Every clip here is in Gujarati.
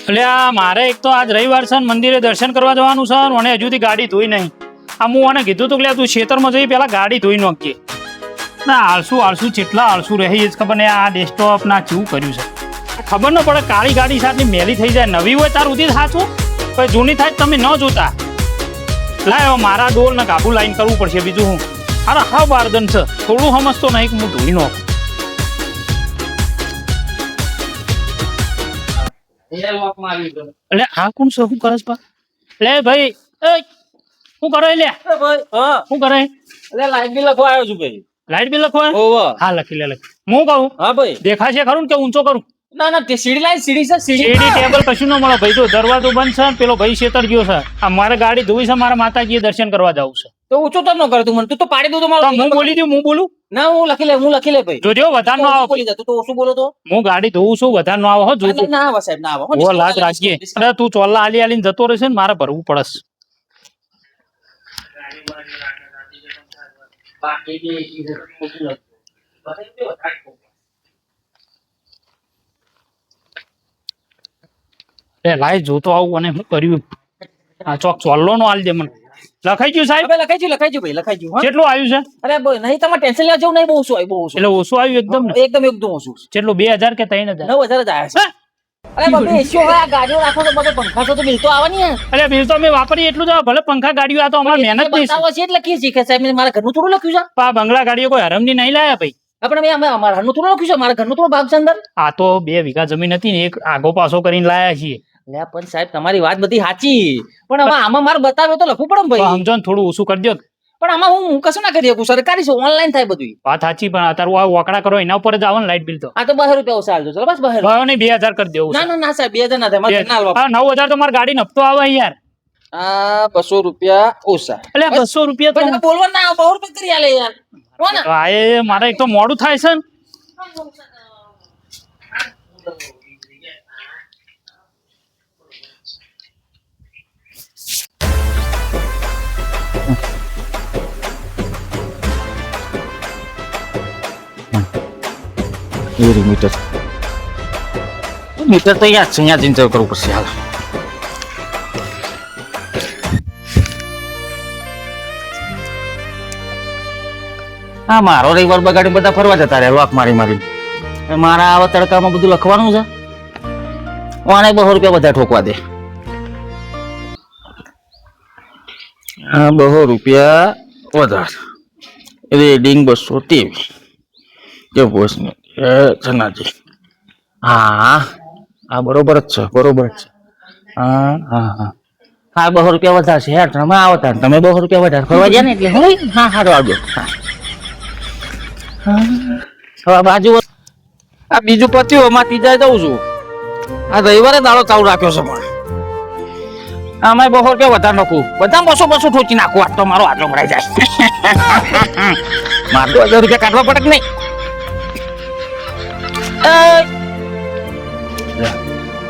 એટલે આ મારે એક તો આજ રવિવાર છે ને મંદિરે દર્શન કરવા જવાનું છે અને હજુ સુધી ગાડી ધોઈ નહીં. આ હું આને કીધું તું કે તું ખેતરમાં જઈ પેલા ગાડી ધોઈ નાખજે. ના આળસુ કેટલા આળસુ રહે એ જ ખબર નહીં. આ ડેસ્કટોપ ના કેવું કર્યું છે ખબર ન પડે. કાળી ગાડી સાથે મેલી થઈ જાય. નવી હોય તાર ઉધી સાચું પછી જૂની થાય તમે ન જોતા. લાય મારા ડોલ ને કાબુ લાઈન કરવું પડશે. બીજું હું અરે હા બારદન છે થોડું સમજતો નહીં કે હું ધોઈ નાખું. એટલે આ કોણ છે? શું કરે છે લે ભાઈ? શું કરે લે? શું કરે? લાઈટ બિલ લખવા આવ્યો છું ભાઈ. લાઈટ બિલ લખવા? હા લખી લે. હું કહું હા ભાઈ દેખાશે ખરું ને કે ઊંચો કરું? ના ના સીડી લાઈન સીડી છે સીડી ટેબલ કશું ન મળે ભાઈ. તો દરવાજો બંધ છે પેલો ભાઈ શેતર ગયો છે. આ મારે ગાડી ધોઈ છે. મારા માતાજીએ દર્શન કરવા જવું છે. તો ઊંચો તો ન કરે તું મને. તું તો પાડી દઉં તો મારો. હું બોલી દઉં? હું બોલું? ના હું લખી લે ભાઈ. જોજો વધારે ન આવે. બોલી જા તું તો ઓછું બોલો તો. હું ગાડી ધોઉં છું વધારે ન આવે હો. જોજો ના આવે સાહેબ ના આવે. ઓ લાજ રાખીએ. અરે તું ચોલ્લા આલી આલીને જતો રહેશે ને મારે ભરવું પડશે. લાય જોતો આવું અને શું કર્યું. આ ચોક ચોલ્લો નો આલ દે મને. લખાઈ ગયું સાહેબ? લખાઈ ગયું ભાઈ. કેટલું આવ્યું છે? અરે ભાઈ નહીં તમારે ટેન્શન લેવા જેવું નહીં. બહુ ઓછું આવ્યું. એટલે ઓછું આવ્યું એકદમ ને? એકદમ ઓછું. કેટલું 2000 કે 3000? 9000 જ આવ્યા છે. અરે બાપા એસી હોય આ ગાડીઓ રાખો તો બધે પંખા તો બિલ તો આવે ને. અરે બિલ તો અમે વાપરીએ એટલું જ આવે. ભલે પંખા ગાડીઓ આ તો અમારે મહેનત નહીં. બતાવો છે એટલે કી શીખે સાહેબ. મારા ઘરનું થોડું લખ્યું છે. આ બંગલા ગાડીઓ કોઈ હરમની નહીં લાયા ભાઈ. આપણે અમે અમારા ઘરનું થોડું લખ્યું છે. મારા ઘરનું થોડો ભાગ છે અંદર. આ તો 2 વીઘા જમીન હતી ને એક આગો પાછો કરીને લાયા છીએ. પણ સાહેબ તમારી વાત બધી સાચી. પણ આમાં મારે બતાવ્યો તો લખવું પડે ને ભાઈ. સમજો ને થોડું ઓછું કરી દો. પણ આમાં હું કશું ના કરી શકું. સરકારી છે ઓનલાઈન થાય બધું. વાત સાચી પણ અત્યારે આ વકડા કરો એના ઉપર જ આવે ને લાઈટ બિલ તો. આ તો 12 રૂપિયા ઓછા આવજો. ચલો બસ 12. ભાવ નહીં 2000 કરી દેવું. ના ના ના સાહેબ 2000 ના થાય. મારે ના આલવા. 9000 તો મારી ગાડી નફતો આવે યાર. આ 200 રૂપિયા ઓછા. એટલે 200 રૂપિયા તો બોલવા ના 200 રૂપિયા કરી આલે યાર. હો ને આ મારે એક તો મોડું થાય છે ને. મીટર તો યાદ છે. અહીંયા જઈને કરવું પડશે. હાલ હા મારો રવિવાર બગાડી બધા ફરવા જતા રહ્યા લોક મારી. મારા આવા તડકામાં બધું લખવાનું છે. ઓને 200 રૂપિયા બધા ઠોકવા દે. 200 રૂપિયા વધારે. રેડિંગ 223. જો બોસ ને જનાજી. હા બરોબર જ છે. હા 200 રૂપિયા વધારે છે યાર. તમે આવો તાર તમે 200 રૂપિયા વધારે ફરવા જાય ને એટલે હું હા સારું આવજો. હવે બાજુ આ બીજું પત્યું એમાં ત્રીજા જઉં છું. આ રવિવારે દાડો ચાલુ રાખ્યો છે પણ આમાં 200 રૂપિયા વધારે નાખું. બધા 200 ઠોચી નાખું. આટલો મારો આટલો ભરાઈ જાય. મારે તો 1000 રૂપિયા કાઢવા પડે કે નહીં.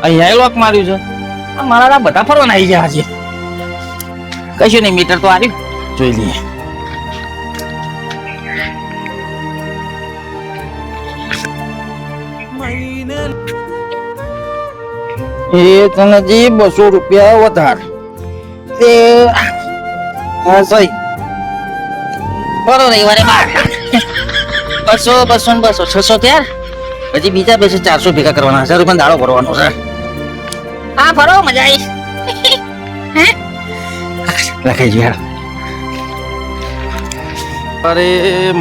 અહીંયા લોક માર્યું છે. મારા બધા ફરવાના આવી ગયા છે. કશું નહીં મીટર તો આવ્યું. જોઈ લઈએ. એ તનેજી 200 રૂપિયા વધારે. હા સહી. ફરો રવિવારે 200 600 ત્યાર. પછી બીજા 400 ભેગા કરવાના. 1000 રૂપિયા દાડો ભરવાનો છે. હા ફરો મજા આવી. લખાઈ ગયો. અરે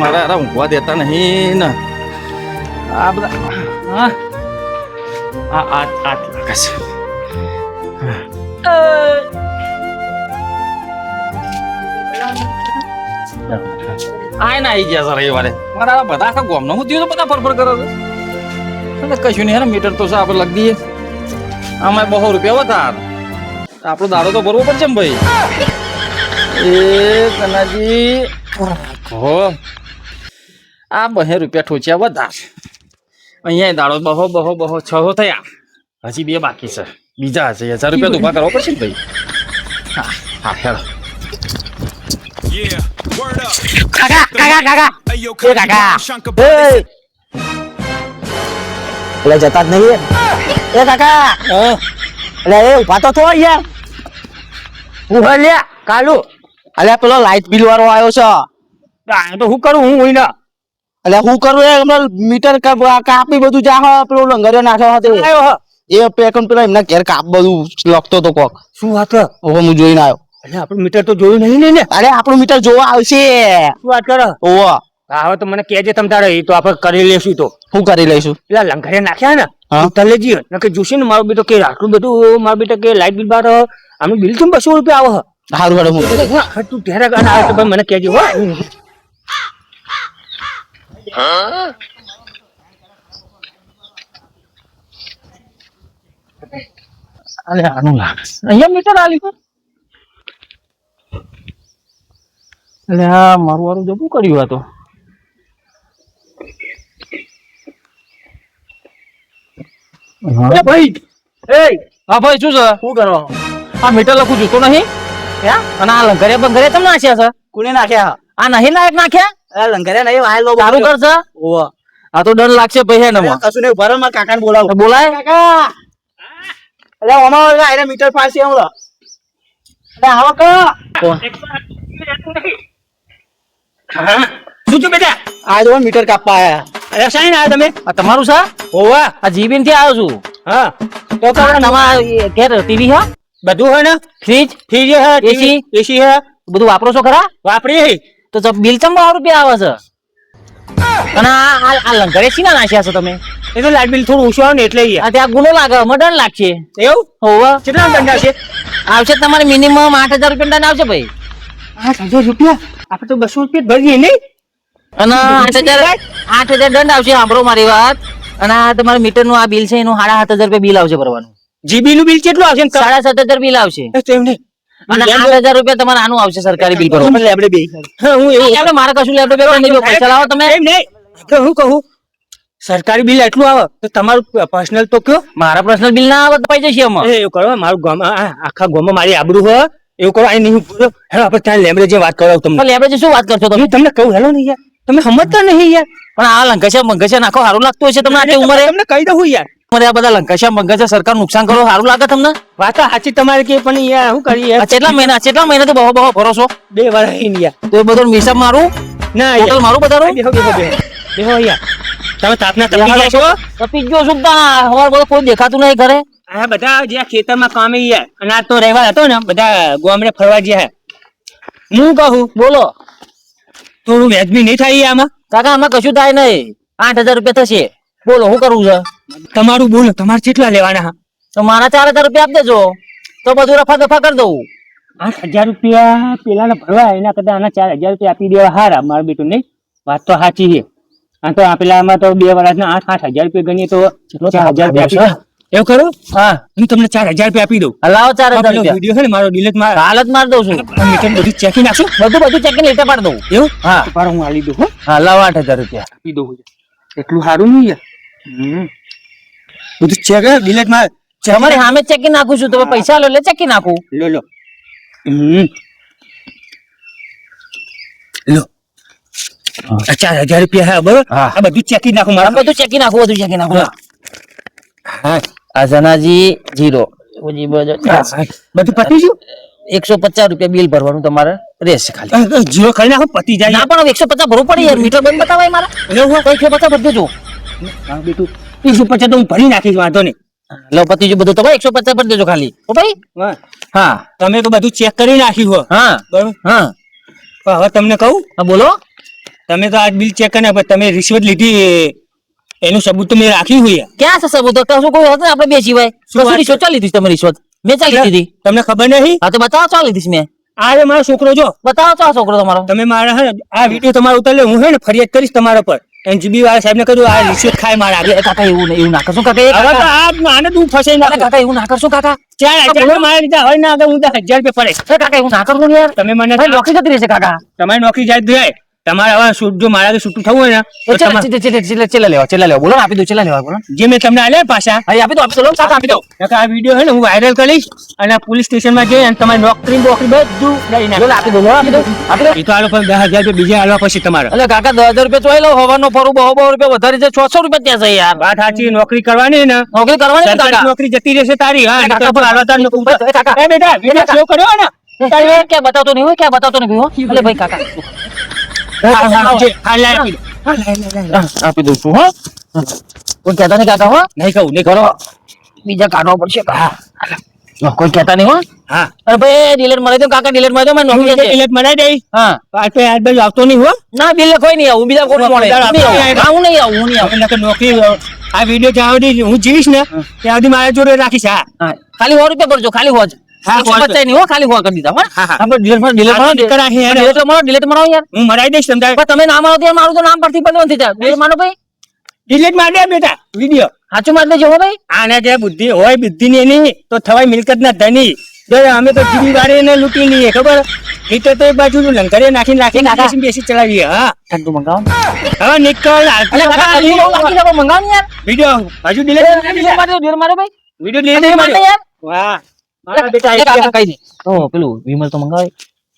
મારા ઊંઘવા દેતા નહીં ને આ બધા. હા આઠ લાખ છે. આય ના આવી ગયા રવિવારે. મારા બધા આખા ગામનો હું થયું તો બધા ફરફર કરે છે. કશું નહીં. મીટર તો આપણે લખી દઈએ. આમાં 200 રૂપિયા વધાર. આપણો દાડો તો ભરવો પડશે ને ભાઈ. એ કનાજી આ 200 રૂપિયા ઠોચ્યા વધાર. અહીંયા દાડો 200 6 થયા. હજી 2 બાકી છે. બીજા હશે 1000 રૂપિયા તો ઉભા કરવા પડશે ને ભાઈ. હા હેલો. કાકા એટલે જતા જ નહીં. એ કાકા અલે એ ઉભા તો થો યાર હું હે લ્યા કાલુ અલે પેલો લાઈટ બિલ વાળો આવ્યો છે તો હું કરું હું હોય ના અલે હું કરું એ હમણાં મીટર કાપી બધું જા પેલો લંગરિયો નાખ્યો હતો આવ્યો હ એ પેકન પેલા એમના ઘેર કાપ બધું લખતો તો કોક શું વાત કર ઓહો હું જોઈને આવ્યો એટલે આપણું મીટર તો જોયું નહીં ને અરે આપણું મીટર જોવા આવશે શું વાત કરો ઓહો હા હવે તો મને કહેજે તમ તારે એ તો આપણે કરી લેશું તો શું કરી લઈશું પેલા લંઘરે નાખ્યા ને હા. તલે જી નકે જોશે ને મારો બેટો કે આટલું બધું મારો બેટો કે લાઈટ બિલ બાર આનું બિલ કેમ 200 રૂપિયા આવે સારું હેડો હું હા તું ત્યારે ગાના આવે તો ભાઈ મને કહેજે હો અલે આનું લાગે અહીંયા મીટર આલી પર એટલે આ મારું વારું જબું કર્યું આ તો એ ભાઈ એ હા ભાઈ શું છે શું કરો આ મીટર લખું જોતો નહીં હે અને આ લંગરિયા બંગરિયા તમને નાખ્યા છે કોને નાખ્યા આ નહીં લાયક નાખ્યા અરે લંગરિયા નહીં વાયલો સારું કરશે ઓહો આ તો દંડ લાગશે ભાઈ હે ને કશું નહીં ઉભા રહો મારા કાકાને બોલાવો બોલાય કાકા અરે ઓમાં આઈને મીટર પાસે આવો અરે આવો કા શું છું બેટા આ જો મીટર કાપવા આયા અરે સાઈન આવ્યા તમે આ તમારું છે ઓવા આ જીબીન થી આવ્યો છું હા તો તમારા ઘેર ટીવી હે બધું હોય ને ફ્રીજ ફ્રીજ હે AC? એસી હે બધું વાપરો છો ખરા વાપરી તો બિલ ચમ 100 રૂપિયા આવે છે અને આ લંગરે શીના નાખ્યા છો તમે એ તો લાઈટ બિલ થોડું ઓછું આવે ને એટલે ઈ આ ત્યાં ગુનો લાગે મર્ડર લાગશે એવું હોવે કેટલા દંડ આવશે આવશે તમારે મિનિમમ 8000 રૂપિયા દંડ આવશે ભાઈ 8000 રૂપિયા આપણે તો 200 રૂપિયા ભરીએ નહીં અને 8000 દંડ આવશે સાંભળો મારી વાત અને આ તમારા મીટર નું આ બિલ છે એનું 7500 રૂપિયા બિલ આવશે ભરવાનું જીબી નું બિલ કેટલું આવશે 7500 બિલ આવશે તો એમ નહીં અને 8000 રૂપિયા તમારે આનું આવશે સરકારી બિલ ભરવાનું આપણે બે હા હું એવું આપણે મારે કશું લેપટોપ બેપટોપ નહીં પૈસા લાવો તમે એમ નહીં તો હું કહું સરકારી બિલ એટલું આવે તો તમારું પર્સનલ તો કયો મારા પર્સનલ બિલ ના આવે તો પૈસા છે એમાં એવું કરો મારું ગામ આખા ગામમાં મારી આબરૂ હોય એવું કરો અહીં નહીં બોલો હેલો આપણે ત્યાં લેમડે જે વાત કરો તમને ભલે આપણે શું વાત કરશો તમે હું તમને કહું હેલો નહીં યાર તમે સમજતા નહીં યાર પણ આ લંકશા નાખો સારું લાગતું હશે તમને આટલી ઉંમરે તમને કહી દઉં યાર ઉંમરે આ બધા લંકશા સરકાર નુકસાન કરો સારું લાગે તમને વાત તો સાચી તમારે કે પણ યાર શું કરીએ આ કેટલા મહિના તો બહુ ભરો છો 2 વાર અહીં યાર તો એ બધો હિસાબ મારું ના ટોટલ મારું બધાનું બેહો યાર તમે તાપના તપી ગયા છો તપી ગયો છું હવાર બધો કોઈ દેખાતું નહીં ઘરે આ બધા જે ખેતરમાં કામે યાર અને આ તો રહેવા હતો ને બધા ગામડે ફરવા ગયા હું કહું બોલો થોડું વ્યાજબી નહીં થાય આમાં કાકા આમાં કશું થાય નહીં 8000 રૂપિયા થશે બોલો શું કરવું છે તમારું બોલો તમારે કેટલા લેવાના હા તો મારા 4000 રૂપિયા આપી દેજો તો બધું રફા દફા કરી દઉં 8000 રૂપિયા પેલા ભરવા એના કરતા આના 4000 રૂપિયા આપી દેવા હારા મારું બેટું નહીં વાત તો સાચી છે આ તો પેલામાં તો 2 વર્ષના 8,000 રૂપિયા ગણીએ તો 4000 રૂપિયા એવું કરો હા હું તમને 4000 રૂપિયા આપી દઉં લાવો 4000 રૂપિયા વિડીયો છે ને મારો ડિલીટ માર હાલ જ માર દઉં છું મીટર બધું ચેકિંગ નાખશું બધું ચેક કરીને લેટર પાડી દઉં એવું હા પારો હું આલી દઉં હો હા લાવો 8000 રૂપિયા આપી દઉં એટલું સારું નહીં યાર બધું ચેક ડિલીટ માર તમારી સામે ચેક નાખું છું તમે પૈસા લો એટલે ચેક નાખું લો લો લો 4000 રૂપિયા હા બરોબર હા. આ બધું ચેકી નાખું આ મારા બધું ચેક નાખું હા આ જનાજી 0 બધું પતી ગયું 150 રૂપિયા બિલ ભરવાનું તમારે રહેશે ખાલી જીરો કરી નાખો પતી જાય ના પણ 150 ભરવું પડે યાર મીટર બંધ બતાવાય મારા એવું તો 150 ભરી દેજો હા બેટું 150 તો હું ભરી નાખીશ વાંધો નહીં લો પતિ જો બધું તો ભાઈ 150 ભરી દેજો ખાલી ઓ ભાઈ હા હા તમે તો બધું ચેક કરી નાખ્યું હો હા બરોબર હા પણ હવે તમને કહું હા બોલો તમે તો આ બિલ ચેક કરીને તમે રિશ્વત લીધી એનું સબૂત તો મેં રાખ્યું હોય ક્યાં છે સબૂત તો શું કોઈ હતું આપણે બે સિવાય શું વાત કશું રિશ્વત ચાલી દીધી તમે રિશ્વત મેં ચાલી દીધી તમને ખબર નહીં હા તો બતાવો ચાલી દીધી મેં આ રે મારો છોકરો જો બતાવો ચા છોકરો તમારો તમે મારા હે ને આ વિડીયો તમારો ઉતારી લે હું હે ને ફરિયાદ કરીશ તમારા પર એનજીબી વાળા સાહેબને કહ્યું આ રિશ્વત ખાય મારા એ કાકા એવું ના કરશું કાકા હવે તો આને તું ફસાઈ નાખો કાકા એવું ના કરશું કાકા 4000 મારા લીધા હવે ના આગળ હું 1000 રૂપિયા પડે કાકા એવું ના કરવું યાર તમે મને ભાઈ નોકરી જતી રહેશે કાકા તમારી નોકરી જાય જાય તમારે હવે જો મારાથી છૂટું થવું હોય ને તો ચેલા લેવા બોલો ને, આપી દો, ચેલા લેવા બોલો. જે મેં તમને આલ્યા ને પાછા હા, આપી દો કાકા, આપી દો. નકર આ વિડીયો છે ને હું વાયરલ કરીશ અને પોલીસ સ્ટેશનમાં જઈ અને તમારી નોકરી બધું લઈ નાખીશ. બોલો, આપી દો, આપી દો. એ તો આ લોકો 10,000 રૂપિયા બીજા આલવા પછી તમારે એટલે કાકા 10,000 રૂપિયા ચોઈ લો, હવાનો ફરું 100 રૂપિયા વધારે છે, 600 રૂપિયા ત્યાં છે યાર. વાત સાચી. નોકરી કરવાની ને નોકરી કરવાની ને સરકારી કાકા. નોકરી જતી રહેશે તારી. હા કાકા, નકર પણ હાલવા તાર નોકરી. કાકા. એ બેટા વિડીયો સેવ કર્યો ને ક્યાં બતાવતો નહીં હોય, ક્યાં બતાવતો નહીં હોય. એટલે ભાઈ કાકા આપી દઉં છું. હા, કોઈ કહેતા નહીં કાકા. હો, નહીં કહું નહીં કરો. બીજા કાઢવા પડશે. કોઈ કહેતા નહીં. હો, હા અરે ભાઈ ડિલેટ મળે તો કાકા, ડિલેટ મળે તો મેં નોકરી જશે. એટલે મનાઈ દઈ. હા, આ તો આજ બાજુ આવતો નહીં હો. ના બિલ કોઈ નહીં આવું, બીજા કોઈ મળે. હું નહીં આવું. હું નહીં આવું, હું નહીં આવું. નકર નોકરી આ વિડીયો જ્યાં સુધી હું જીવીશ ને ત્યાં સુધી મારા જોડે રાખીશ. હા હા, ખાલી 100 રૂપિયા ભરજો, ખાલી 100 જ. હા, 150 નહીં હો, ખાલી 100 કરી દીધા. હો, હા, હા. આપણે ડિલેટ મારો, ડિલેટ મારો, દીકરા છે યાર. ડિલેટ મારો, ડિલેટ મારો યાર. હું મરાઈ દઈશ તમને. પણ તમે ના મારો તો યાર, મારું તો નામ પરથી બદલવાનું થઈ જાય. ડિલેટ મારો ભાઈ, ડિલીટ માર દે બેટા વિડીયો. સાચું મારી દેજો. હો ભાઈ, આને જે બુદ્ધિ હોય બુદ્ધિ ની એની તો થવાય મિલકત ના ધની. જો અમે તો જીવી વાળે ને લૂંટી લઈએ ખબર. એટલે તો એક બાજુ લંગરે નાખી બેસી ચલાવીએ. હા ઠંડુ મંગાવો. હવે નીકળ. અલે કાકા, આ લીલો બાકી રાખો, મંગાવો ને યાર. વિડીયો હજુ ડિલીટ ડિલેટ મારી દો, ડિલેટ મારો ભાઈ. વિડીયો ડિલેટ ડિલીટ મારી દે માર્યો. યાર. વાહ મારા બેટા એ કાકા કહી દે. ઓ પેલું વિમલ તો મંગાવે.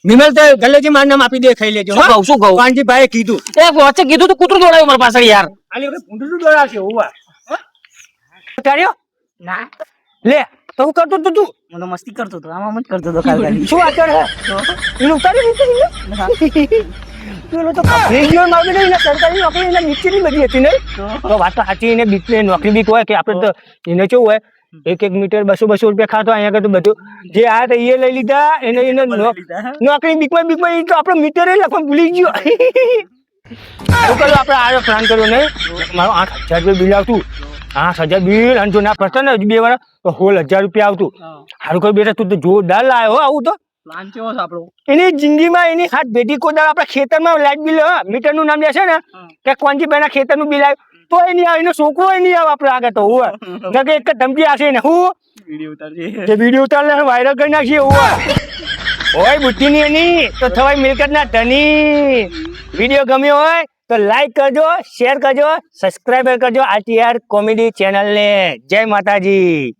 વિમલ તો ગલ્લેજી માર નામ આપી દે, ખાઈ લેજો. શું કહું, શું કહું? કાનજી ભાઈએ કીધું. એ વચ્ચે કીધું તો કૂતરું દોડાવ્યું મારી પાસે યાર. આલી વખત ભૂંડું દોડાવશે હોવા. ઉતાર્યો ના, લે તો હું કરતો તો તું મને મસ્તી કરતો હતો, આમાં જ કરતો હતો ખાલી. શું વાત કરે એનું ઉતાર્યું પેલો તો રેડિયો નોકરી નહીં ને સરકારી નોકરી એટલે નીચેની બધી હતી નહીં તો વાત તો સાચી. એને બીક નોકરી બીક હોય કે આપણે તો એને કેવું હોય 1 મીટર 200 રૂપિયા ખાતો અહીંયા આગળ તો બધું જે આ તો એ લઈ લીધા એને નોકરી બીકમાં એ તો આપણો મીટર લખવા ભૂલી ગયો. શું કર્યું આપણે આ પ્લાન કર્યો નહીં મારો 8,000 રૂપિયા બિલ આવતું. 8,000 બિલ અને જો ના પડતા ને હજુ 2 વાર તો 16,000 રૂપિયા આવતું. સારું કર્યું બેટા તું તો જોરદાર લાવ્યો હો. આવું તો પ્લાન કેવો છે આપણો? એની જિંદગીમાં એની હાથ ભેટી કોદાળ આપણા ખેતરમાં લાઈટ બિલ મીટર નું નામ લેશે ને કે કોંજીભાઈ ના ખેતર નું બિલ આવ્યું તો એ નહીં આવે, એનો છોકરો એ નહીં આવે આપણે આગળ તો હોય કે એક ધમકી આવશે ને હું વિડીયો ઉતાર વાયરલ કરી નાખીએ હોય બુદ્ધિ ની એની તો થવાય મિલકત ના ધની. વિડીયો ગમ્યો હોય તો લાઈક કરજો, શેર કરજો, સબસ્ક્રાઈબર કરજો આરટીઆર કોમેડી ચેનલ ને. જય માતાજી.